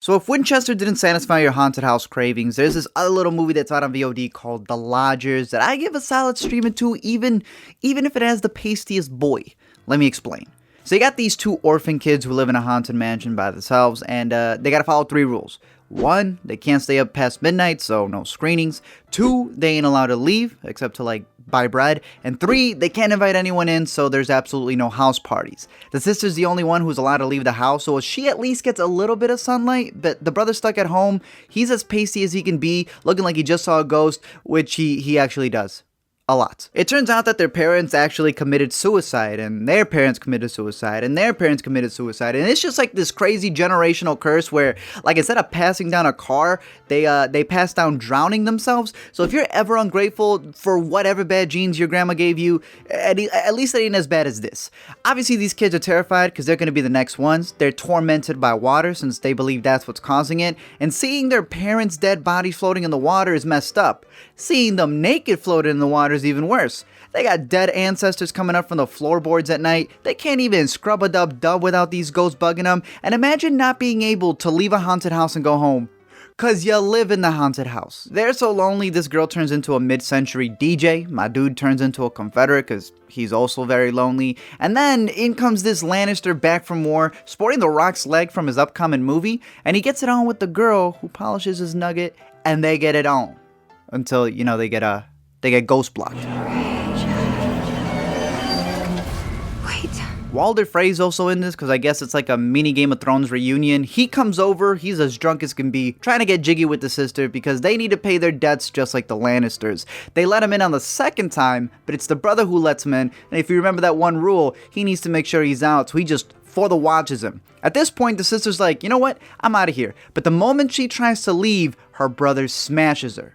So if Winchester didn't satisfy your haunted house cravings, there's this other little movie that's out on VOD called The Lodgers that I give a solid streaming to, even if it has the pastiest boy. Let me explain. So you got these two orphan kids who live in a haunted mansion by themselves, and they gotta follow 3 rules. 1, they can't stay up past midnight, so no screenings. 2, they ain't allowed to leave, except to like buy bread. And 3, they can't invite anyone in, so there's absolutely no house parties. The sister's the only one who's allowed to leave the house, so she at least gets a little bit of sunlight, but the brother's stuck at home. He's as pasty as he can be, looking like he just saw a ghost, which he actually does. A lot. It turns out that their parents actually committed suicide, and their parents committed suicide, and their parents committed suicide, and it's just like this crazy generational curse where, like, instead of passing down a car, they pass down drowning themselves. So if you're ever ungrateful for whatever bad genes your grandma gave you, at least it ain't as bad as this. Obviously, these kids are terrified because they're going to be the next ones. They're tormented by water since they believe that's what's causing it, and seeing their parents' dead bodies floating in the water is messed up. Seeing them naked floating in the water is even worse. They got dead ancestors coming up from the floorboards at night. They can't even scrub a dub without these ghosts bugging them. And imagine not being able to leave a haunted house and go home, cause you live in the haunted house. They're so lonely, this girl turns into a mid-century DJ. My dude turns into a Confederate cause he's also very lonely. And then in comes this Lannister back from war, sporting the Rock's leg from his upcoming movie. And he gets it on with the girl who polishes his nugget, and they get it on. Until, you know, they get ghost blocked. Wait. Walder Frey's also in this because I guess it's like a mini Game of Thrones reunion. He comes over, he's as drunk as can be, trying to get jiggy with the sister because they need to pay their debts just like the Lannisters. They let him in on the second time, but it's the brother who lets him in, and if you remember that one rule, he needs to make sure he's out, so he just for the watches him. At this point, the sister's like, you know what, I'm out of here. But the moment she tries to leave, her brother smashes her.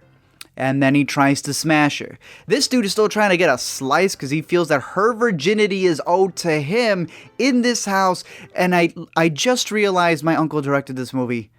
And then he tries to smash her. This dude is still trying to get a slice because he feels that her virginity is owed to him in this house. And I just realized my uncle directed this movie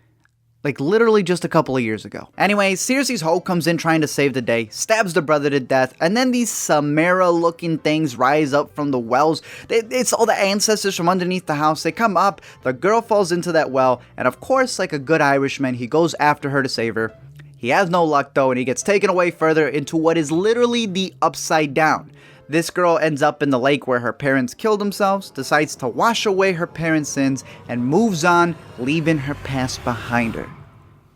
like literally just a couple of years ago. Anyway, Circe's hoe comes in trying to save the day, stabs the brother to death, and then these Samara looking things rise up from the wells. It's all the ancestors from underneath the house. They come up, the girl falls into that well, and of course, like a good Irishman, he goes after her to save her. He has no luck though, and he gets taken away further into what is literally the upside down. This girl ends up in the lake where her parents killed themselves, decides to wash away her parents' sins, and moves on, leaving her past behind her.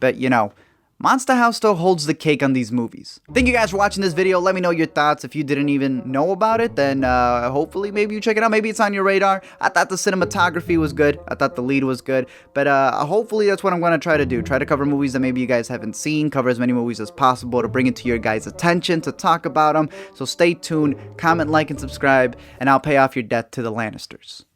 But you know, Monster House still holds the cake on these movies. Thank you guys for watching this video. Let me know your thoughts. If you didn't even know about it, then hopefully maybe you check it out. Maybe it's on your radar. I thought the cinematography was good. I thought the lead was good. But hopefully that's what I'm going to try to do. Try to cover movies that maybe you guys haven't seen. Cover as many movies as possible to bring it to your guys' attention, to talk about them. So stay tuned, comment, like, and subscribe, and I'll pay off your debt to the Lannisters.